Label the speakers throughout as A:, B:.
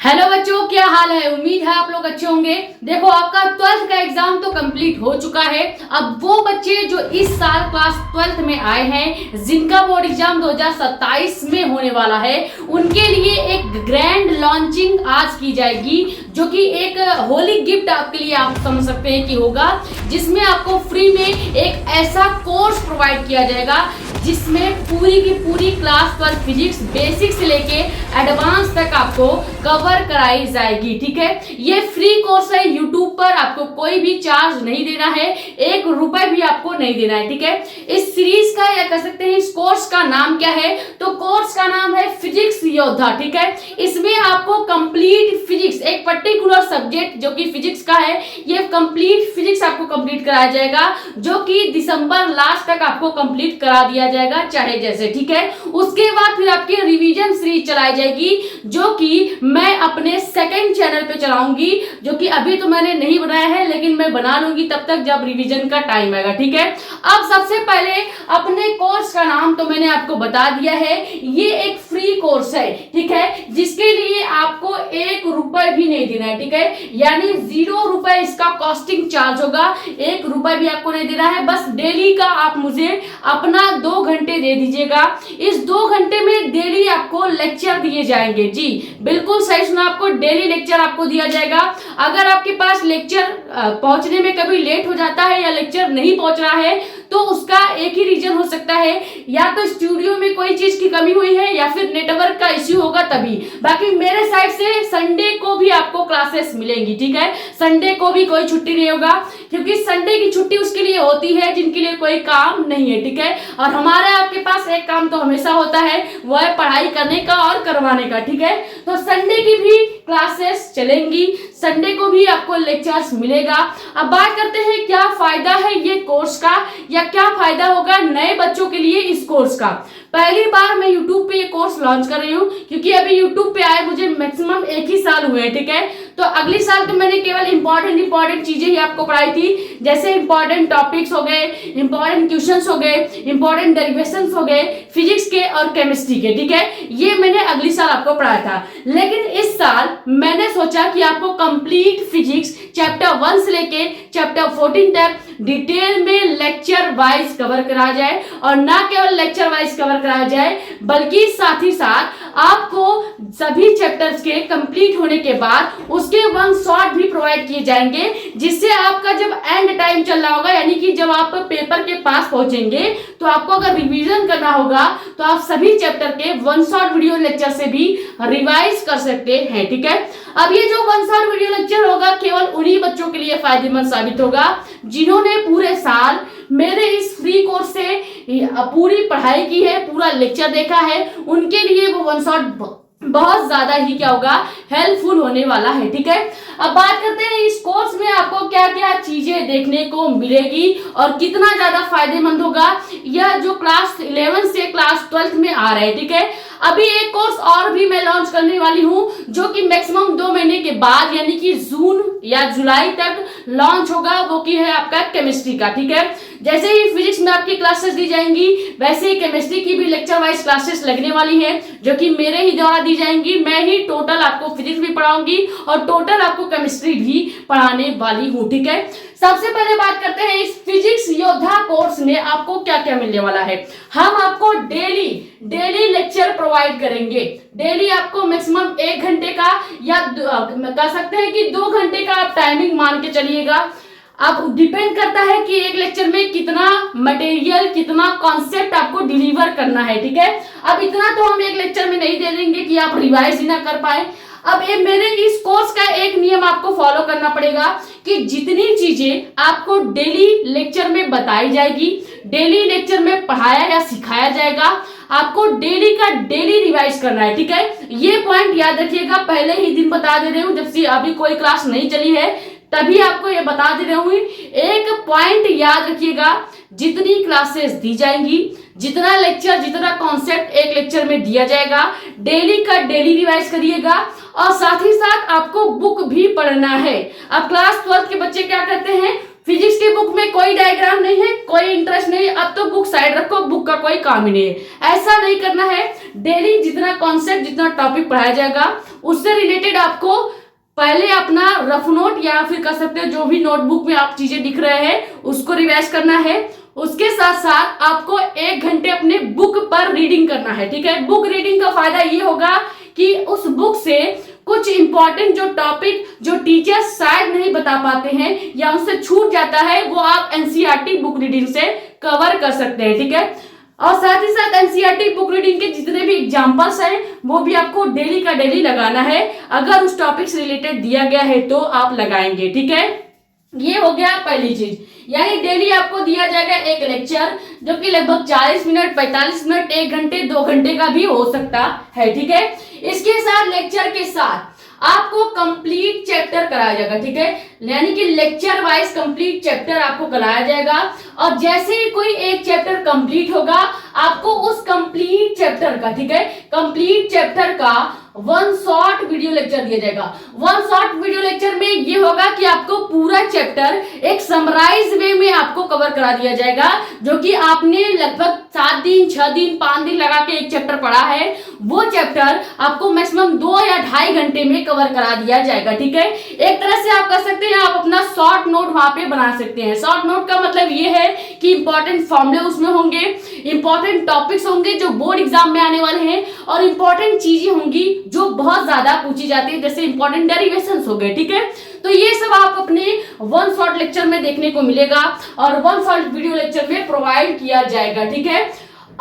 A: Hello बच्चों, क्या हाल है। उम्मीद है आप लोग अच्छे होंगे। देखो, आपका 12th का एग्जाम तो कंप्लीट हो चुका है। अब वो बच्चे जो इस साल क्लास 12th में आए हैं, जिनका बोर्ड एग्जाम 2027 में होने वाला है, उनके लिए एक ग्रैंड लॉन्चिंग आज की जाएगी, जो कि एक होली गिफ्ट आपके लिए आप समझ सकते हैं कि होगा, जिसमें आपको फ्री में एक ऐसा कोर्स प्रोवाइड किया जाएगा जिसमें पूरी की पूरी क्लास 12 फिजिक्स बेसिक से लेके एडवांस तक आपको कवर कराई जाएगी। ठीक है, ये फ्री कोर्स है। यूट्यूब पर आपको कोई भी चार्ज नहीं देना है, 1 रुपए भी आपको नहीं देना है। ठीक है, इस सीरीज का या कह सकते हैं इस कोर्स का नाम क्या है, तो कोर्स का नाम है फिजिक्स योद्धा। ठीक है, इसमें आपको कंप्लीट फिजिक्स, एक पर्टिकुलर सब्जेक्ट जो कि फिजिक्स का है, ये कंप्लीट फिजिक्स आपको कंप्लीट कराया जाएगा, जो कि दिसंबर लास्ट तक आपको कंप्लीट करा दिया जाएगा चाहे जैसे। ठीक है, उसके बाद फिर आपकी रिवीजन सीरीज चलाई जाएगी, जो कि मैं अपने सेकंड चैनल पे चलाऊंगी, जो कि अभी तो मैंने नहीं बनाया है, लेकिन मैं बना लूंगी तब तक जब रिवीजन का टाइम आएगा। ठीक है, अब सबसे पहले अपने कोर्स का नाम तो मैंने आपको बता दिया है। ये एक फ्री कोर्स है, ठीक है, जिसके लिए आपको 1 रुपए भी नहीं देना है। ठीक है, यानी 0 रुपए इसका कॉस्टिंग चार्ज होगा, 1 रुपए भी आपको नहीं देना है। बस डेली का आप मुझे अपना 2 घंटे दे दीजिएगा। इस 2 घंटे में डेली आपको लेक्चर दिए जाएंगे। जी बिल्कुल सही सुना, आपको डेली लेक्चर आपको दिया जाएगा। अगर आपके पास लेक्चर पहुंचने में कभी लेट हो जाता है या लेक्चर नहीं पहुंच रहा है, तो उसका एक ही रीजन हो सकता है, या तो स्टूडियो में कोई चीज की कमी हुई है या फिर नेटवर्क का इश्यू होगा तभी। बाकी मेरे साइड से संडे को भी आपको क्लासेस मिलेंगी। ठीक है, संडे को भी कोई छुट्टी नहीं होगा, क्योंकि संडे की छुट्टी उसके लिए होती है जिनके लिए कोई काम नहीं है। ठीक है, और हमारे आपके पास एक काम तो हमेशा होता है, वो है पढ़ाई करने का और करवाने का। ठीक है, तो संडे की भी क्लासेस चलेंगी, संडे को भी आपको लेक्चर्स मिलेगा। अब बात करते हैं क्या फायदा है ये कोर्स का, या क्या फायदा होगा नए बच्चों के लिए इस कोर्स का। पहली बार मैं YouTube पे ये कोर्स लॉन्च कर रही हूँ, क्योंकि अभी YouTube पे आए मुझे मैक्सिमम 1 ही साल हुए हैं। ठीक है, तो अगली साल तो मैंने केवल इंपॉर्टेंट चीजें ही आपको पढ़ाई थी, जैसे इंपॉर्टेंट टॉपिक्स हो गए, इंपॉर्टेंट क्वेश्चंस हो गए, इंपॉर्टेंट डेरिवेशंस हो गए फिजिक्स के और केमिस्ट्री के। ठीक है, ये मैंने अगली साल आपको पढ़ाया था। लेकिन इस साल मैंने सोचा कि आपको कंप्लीट फिजिक्स चैप्टर 1 से लेके चैप्टर 14 तक डिटेल में लेक्चर वाइज कवर कराया जाए, और ना केवल लेक्चर वाइज कवर कराया जाए, बल्कि साथ ही साथ आपको सभी चैप्टर्स के कंप्लीट होने के बाद उसके 1 शॉट भी प्रोवाइड किए जाएंगे, जिससे आपका जब एंड टाइम चल रहा होगा, यानी कि जब आप पेपर के पास पहुंचेंगे, तो आपको अगर रिवीजन करना होगा तो आप सभी चैप्टर के 1 शॉट वीडियो लेक्चर से भी रिवाइज कर सकते हैं। ठीक है, अब ये जो 1 शॉट वीडियो लेक्चर होगा, केवल उन्हीं बच्चों के लिए फायदेमंद साबित होगा जिन्होंने पूरे साल मेरे इस फ्री कोर्स से पूरी पढ़ाई की है, पूरा लेक्चर देखा है। उनके लिए वो 1 शॉट बहुत ज्यादा ही क्या होगा, हेल्पफुल होने वाला है। ठीक है, अब बात करते हैं इस कोर्स में आपको क्या क्या चीजें देखने को मिलेगी और कितना ज्यादा फायदेमंद होगा, यह जो क्लास 11 से क्लास 12 में आ रहा है। ठीक है, अभी एक कोर्स और भी मैं लॉन्च करने वाली हूं, जो कि मैक्सिमम 2 महीने के बाद, यानी कि जून या जुलाई तक लॉन्च होगा, वो की है आपका केमिस्ट्री का। ठीक है, जैसे ही फिजिक्स में आपकी क्लासेस दी जाएंगी, वैसे ही केमिस्ट्री की भी लेक्चर वाइज क्लासेस लगने वाली है, जो कि मेरे ही द्वारा दी जाएंगी। मैं ही टोटल आपको फिजिक्स भी पढ़ाऊंगी और टोटल आपको केमिस्ट्री भी पढ़ाने वाली हूँ। ठीक है, सबसे पहले बात करते हैं इस फिजिक्स योद्धा कोर्स में आपको क्या क्या मिलने वाला है। हम आपको डेली लेक्चर प्रोवाइड करेंगे। डेली आपको मैक्सिमम 1 घंटे का, या कह सकते हैं कि 2 घंटे का आप टाइमिंग मान के चलिएगा। अब डिपेंड करता है कि एक लेक्चर में कितना मटेरियल, कितना कॉन्सेप्ट आपको डिलीवर करना है। ठीक है, अब इतना तो हम एक लेक्चर में नहीं दे देंगे कि आप रिवाइज ही ना कर पाए। अब ये मेरे इस कोर्स का एक नियम आपको फॉलो करना पड़ेगा कि जितनी चीजें आपको डेली लेक्चर में बताई जाएगी, डेली लेक्चर में पढ़ाया या सिखाया जाएगा, आपको डेली का डेली रिवाइज करना है। ठीक है, ये पॉइंट याद रखिएगा, पहले ही दिन बता दे रही हूँ, जब से अभी कोई क्लास नहीं चली है तभी आपको ये बता दे रही हूँ। एक पॉइंट याद रखिएगा, जितनी क्लासेस दी जाएंगी, जितना लेक्चर, जितना कॉन्सेप्ट एक लेक्चर में दिया जाएगा, डेली का डेली रिवाइज करिएगा, और साथ ही साथ आपको बुक भी पढ़ना है। अब क्लास 12 के बच्चे क्या करते हैं, फिजिक्स की बुक में कोई डायग्राम नहीं है, कोई इंटरेस्ट नहीं है, अब तो बुक साइड रखो, बुक का कोई काम ही नहीं है। ऐसा नहीं करना है। डेली जितना कॉन्सेप्ट, जितना टॉपिक पढ़ाया जाएगा उससे रिलेटेड आपको पहले अपना रफ नोट या फिर कह सकते हो जो भी नोटबुक में आप चीजें लिख रहे हैं उसको रिवाइज करना है। उसके साथ साथ आपको 1 घंटे अपने बुक पर रीडिंग करना है, ठीक है। बुक रीडिंग का फायदा ये होगा कि उस बुक से कुछ इंपॉर्टेंट जो टॉपिक जो टीचर्स शायद नहीं बता पाते हैं या उनसे छूट जाता है वो आप एनसीईआरटी बुक रीडिंग से कवर कर सकते हैं, ठीक है। और साथ ही साथ एनसीईआरटी बुक रीडिंग के जितने भी एग्जांपल्स हैं वो भी आपको डेली का डेली लगाना है। अगर उस टॉपिक से रिलेटेड दिया गया है तो आप लगाएंगे, ठीक है। ये हो गया पहली चीज, यानी डेली आपको दिया जाएगा एक लेक्चर जो कि लगभग 40 मिनट, 45 मिनट, 1 घंटे, 2 घंटे का भी हो सकता है, ठीक है। इसके साथ लेक्चर के साथ आपको कंप्लीट चैप्टर कराया जाएगा, ठीक है। यानी कि लेक्चर वाइज कंप्लीट चैप्टर आपको कराया जाएगा और जैसे ही कोई एक चैप्टर कंप्लीट होगा आपको उस कंप्लीट चैप्टर का, ठीक है, कंप्लीट चैप्टर का 1 शॉर्ट वीडियो लेक्चर दिया जाएगा। 1 शॉर्ट वीडियो लेक्चर में ये होगा कि आपको पूरा चैप्टर एक समराइज वे में आपको कवर करा दिया जाएगा, जो कि आपने लगभग 7 दिन, 6 दिन, 5 दिन लगा के एक चैप्टर पढ़ा है, वो चैप्टर आपको मैक्सिमम 2 या 2.5 घंटे में कवर करा दिया जाएगा, ठीक है। एक तरह से आप कर सकते हैं, आप अपना शॉर्ट नोट वहां पे बना सकते हैं। शॉर्ट नोट का मतलब ये है कि इंपॉर्टेंट फॉर्मूले उसमें होंगे, इंपॉर्टेंट टॉपिक्स होंगे जो बोर्ड एग्जाम में आने वाले हैं और इंपॉर्टेंट चीजें होंगी जो बहुत ज्यादा पूछी जाती है, जैसे इंपॉर्टेंट डेरिवेशंस हो गए, ठीक है। तो ये सब आप अपने 1 शॉर्ट लेक्चर में देखने को मिलेगा और 1 शॉर्ट वीडियो लेक्चर में प्रोवाइड किया जाएगा, ठीक है।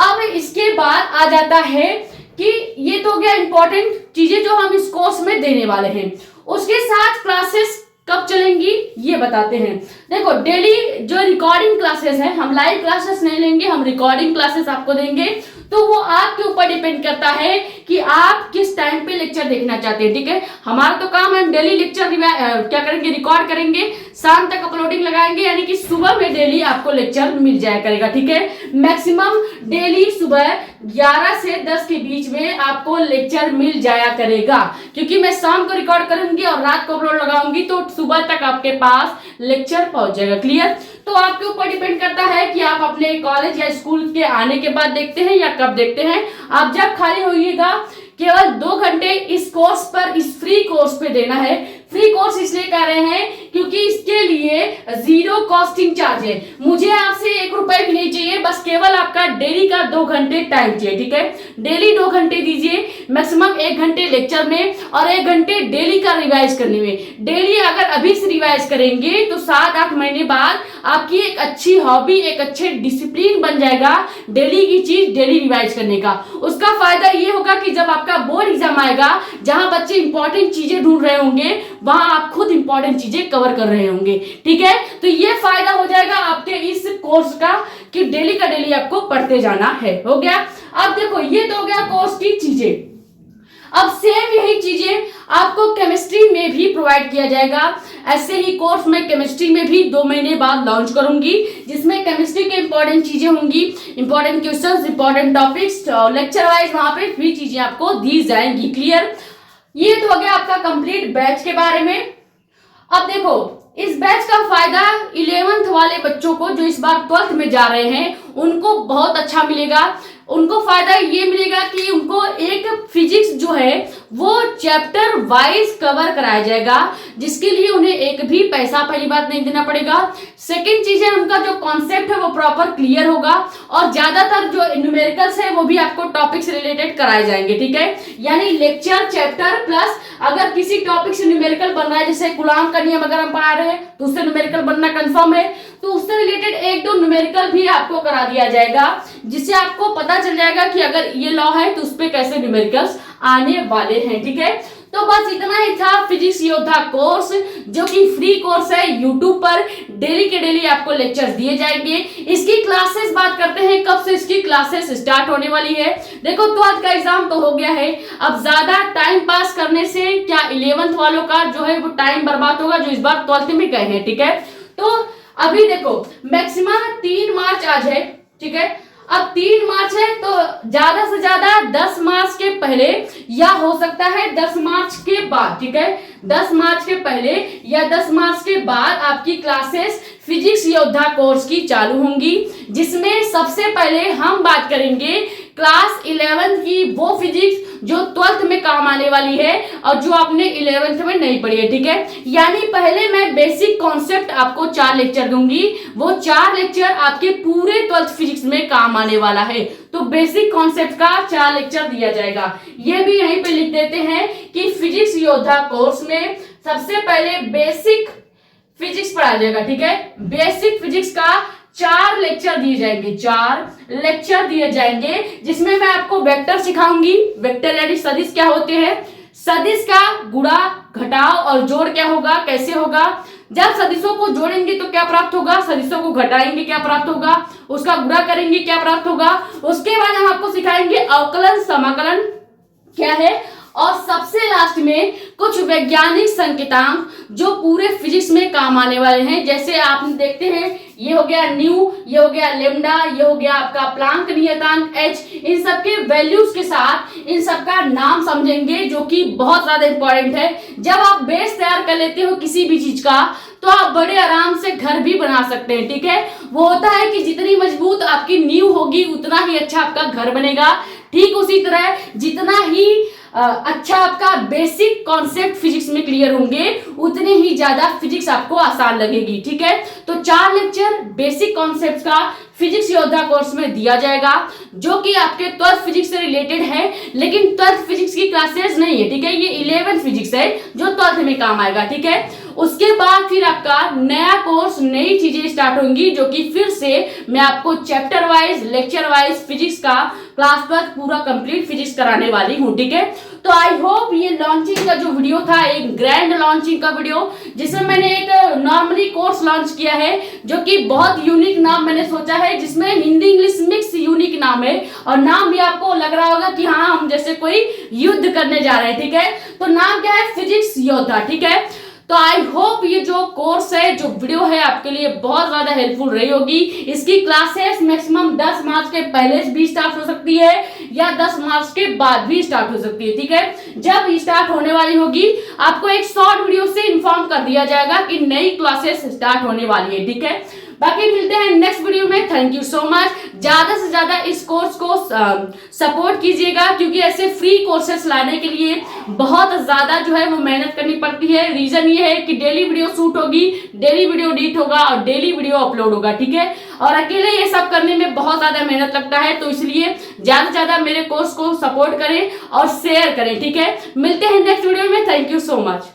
A: अब इसके बाद आ जाता है कि ये तो गया इंपॉर्टेंट चीजें जो हम इस कोर्स में देने वाले हैं। उसके साथ क्लासेस कब चलेंगी ये बताते हैं। देखो डेली जो रिकॉर्डिंग क्लासेस है, हम लाइव क्लासेस नहीं लेंगे, हम रिकॉर्डिंग क्लासेस आपको देंगे, तो वो आपके ऊपर डिपेंड करता है कि आप किस टाइम पे लेक्चर देखना चाहते हैं, ठीक है। हमारा तो काम है डेली लेक्चर क्या करेंगे, रिकॉर्ड करेंगे, शाम तक अपलोडिंग लगाएंगे, यानी कि सुबह में डेली आपको लेक्चर मिल जाया करेगा, ठीक है। मैक्सिमम डेली सुबह 11 से 10 के बीच में आपको लेक्चर मिल जाया करेगा, क्योंकि मैं शाम को रिकॉर्ड करूंगी और रात को अपलोड लगाऊंगी, तो सुबह तक आपके पास लेक्चर पहुंच जाएगा, क्लियर। तो आपके ऊपर डिपेंड करता है कि आप अपने कॉलेज या स्कूल के आने के बाद देखते हैं या कब देखते हैं। आप जब खाली होइएगा केवल 2 घंटे इस कोर्स पर, इस फ्री कोर्स पे देना है। फ्री कोर्स इसलिए कर रहे हैं क्योंकि इसके लिए 0 कॉस्टिंग चार्ज है। मुझे आपसे 1 रुपए भी नहीं चाहिए, बस केवल आपका डेली का 2 घंटे टाइम चाहिए, ठीक है। डेली 2 घंटे दीजिए, मैक्सिमम 1 घंटे लेक्चर में और 1 घंटे डेली का रिवाइज करने में। डेली अगर अभी से रिवाइज करेंगे तो 7-8 महीने बाद आपकी एक अच्छी हॉबी, एक अच्छे डिसिप्लिन बन जाएगा डेली की चीज डेली रिवाइज करने का। उसका फायदा ये होगा कि जब आपका बोर्ड एग्जाम आएगा, जहां बच्चे इंपॉर्टेंट चीजें ढूंढ रहे होंगे, वहां आप खुद इंपॉर्टेंट चीजें कवर कर रहे होंगे, ठीक है। तो ये फायदा हो जाएगा आपके इस कोर्स का कि डेली का डेली आपको पढ़ते जाना है। हो गया। अब देखो ये तो हो गया कोर्स की चीजें। अब सेम यही चीजें आपको केमिस्ट्री में भी प्रोवाइड किया जाएगा। ऐसे ही कोर्स में केमिस्ट्री में भी 2 महीने बाद लॉन्च करूंगी, जिसमें केमिस्ट्री के इंपॉर्टेंट चीजें होंगी, important questions, important topics, lecture wise वहां पे फ्री चीजें आपको दी जाएंगी, क्लियर। ये तो हो गया आपका कंप्लीट बैच के बारे में। अब देखो इस बैच का फायदा 11th वाले बच्चों को जो इस बार 12th में जा रहे हैं उनको बहुत अच्छा मिलेगा। उनको फायदा ये मिलेगा कि उनको एक फिजिक्स जो है वो चैप्टर वाइज कवर कराया जाएगा, जिसके लिए उन्हें एक भी पैसा पहली बात नहीं देना पड़ेगा। सेकंड चीज है उनका जो कॉन्सेप्ट है वो प्रॉपर क्लियर होगा और ज्यादातर जो न्यूमेरिकल्स है वो भी आपको टॉपिक से रिलेटेड कराए जाएंगे, ठीक है। यानी लेक्चर, चैप्टर प्लस अगर किसी टॉपिक से न्यूमेरिकल बन रहा है, जैसे कूलॉम का नियम अगर हम पढ़ा रहे हैं तो उससे न्यूमेरिकल बनना कंफर्म है, तो उससे रिलेटेड 1-2 न्यूमेरिकल भी आपको करा दिया जाएगा, जिससे आपको पता चल जाएगा कि अगर ये लॉ है तो उस पे कैसे न्यूमेरिकल्स आने वाले हैं, ठीक है। तो बस इतना ही था फिजिक्स योद्धा कोर्स, जो कि फ्री कोर्स है। यूट्यूब पर डेली के डेली आपको लेक्चर्स दिए जाएंगे। इसकी क्लासेस बात करते हैं, कब से इसकी क्लासेस स्टार्ट होने वाली है। देखो 12th का एग्जाम तो हो गया है, अब ज्यादा टाइम पास करने से क्या 11th वालों का जो है वो टाइम बर्बाद होगा जो इस बार 12th में गए हैं, ठीक है। तो अभी देखो मैक्सिमम 3 मार्च आज है, ठीक है। अब 3 मार्च है तो ज्यादा से ज्यादा 10 मार्च के पहले या हो सकता है 10 मार्च के बाद, ठीक है, 10 मार्च के पहले या 10 मार्च के बाद आपकी क्लासेस फिजिक्स योद्धा कोर्स की चालू होंगी, जिसमें सबसे पहले हम बात करेंगे क्लास 11th की वो फिजिक्स जो 12th में काम आने वाली है और जो आपने 11th में नहीं पढ़ी है, ठीक है। यानी पहले मैं बेसिक कॉन्सेप्ट आपको 4 लेक्चर दूंगी, वो 4 लेक्चर आपके पूरे 12th फिजिक्स में काम आने वाला है। तो बेसिक कॉन्सेप्ट का 4 लेक्चर दिया जाएगा। ये भी यहीं पे लिख देते हैं कि फिजिक्स योद्धा कोर्स में सबसे पहले बेसिक फिजिक्स पढ़ाया जाएगा, ठीक है। बेसिक फिजिक्स का 4 लेक्चर दिए जाएंगे, 4 लेक्चर दिए जाएंगे, जिसमें मैं आपको वेक्टर सिखाऊंगी। वेक्टर यानी सदिश क्या होते हैं, सदिश का गुणा घटाव और जोड़ क्या होगा, कैसे होगा, जब सदिशों को जोड़ेंगे तो क्या प्राप्त होगा, सदिशों को घटाएंगे क्या प्राप्त होगा, उसका गुणा करेंगे क्या प्राप्त होगा। उसके बाद हम आपको सिखाएंगे अवकलन समाकलन क्या है, और सबसे लास्ट में कुछ वैज्ञानिक संकेतांक जो पूरे फिजिक्स में काम आने वाले हैं। जैसे आप देखते हैं, ये हो गया न्यू, ये हो गया लेमडा, ये हो गया आपका प्लांक नियतांक एच, इन सबके वैल्यूज के साथ इन सबका नाम समझेंगे, जो कि बहुत ज्यादा इंपॉर्टेंट है। जब आप बेस तैयार कर लेते हो किसी भी चीज का, तो आप बड़े आराम से घर भी बना सकते हैं, ठीक है। वो होता है कि जितनी मजबूत आपकी नींव होगी उतना ही अच्छा आपका घर बनेगा। ठीक उसी तरह जितना ही अच्छा आपका बेसिक कॉन्सेप्ट फिजिक्स में क्लियर होंगे, उतने ही ज्यादा फिजिक्स आपको आसान लगेगी, ठीक है। तो 4 लेक्चर बेसिक कॉन्सेप्ट का फिजिक्स योद्धा कोर्स में दिया जाएगा, जो कि आपके 12th फिजिक्स से रिलेटेड है, लेकिन 12th फिजिक्स की क्लासेस नहीं है, ठीक है। ये 11th फिजिक्स है जो 12th में काम आएगा, ठीक है। उसके बाद फिर आपका नया कोर्स, नई चीजें स्टार्ट होंगी, जो कि फिर से मैं आपको chapter wise, lecture wise physics का क्लास 12 पूरा कंप्लीट फिजिक्स कराने वाली हूँ, ठीक है। तो आई होप ये लॉन्चिंग का जो वीडियो था, एक ग्रैंड लॉन्चिंग का वीडियो, जिसमें मैंने एक नॉर्मली कोर्स लॉन्च किया है, जो कि बहुत यूनिक नाम मैंने सोचा है, जिसमें हिंदी इंग्लिश मिक्स यूनिक नाम है, और नाम भी आपको लग रहा होगा कि हाँ हम जैसे कोई युद्ध करने जा रहे हैं, ठीक है। तो नाम क्या है, फिजिक्स योद्धा, ठीक है। तो आई होप ये जो कोर्स है, जो वीडियो है, आपके लिए बहुत ज्यादा हेल्पफुल रही होगी। इसकी क्लासेस मैक्सिमम 10 मार्च के पहले भी स्टार्ट हो सकती है या 10 मार्च के बाद भी स्टार्ट हो सकती है, ठीक है। जब स्टार्ट होने वाली होगी आपको एक शॉर्ट वीडियो से इन्फॉर्म कर दिया जाएगा कि नई क्लासेस स्टार्ट होने वाली है, ठीक है। बाकी मिलते हैं नेक्स्ट वीडियो में। Thank you so much. ज्यादा से ज्यादा इस कोर्स को सपोर्ट कीजिएगा, क्योंकि ऐसे फ्री कोर्सेस लाने के लिए बहुत ज्यादा जो है वो मेहनत करनी पड़ती है। रीजन ये है कि डेली वीडियो शूट होगी, डेली वीडियो एडिट होगा और डेली वीडियो अपलोड होगा, ठीक है। और अकेले ये सब करने में बहुत ज्यादा मेहनत लगता है, तो इसलिए ज्यादा से ज्यादा मेरे कोर्स को सपोर्ट करें और शेयर करें, ठीक है। मिलते हैं नेक्स्ट वीडियो में। Thank you so much.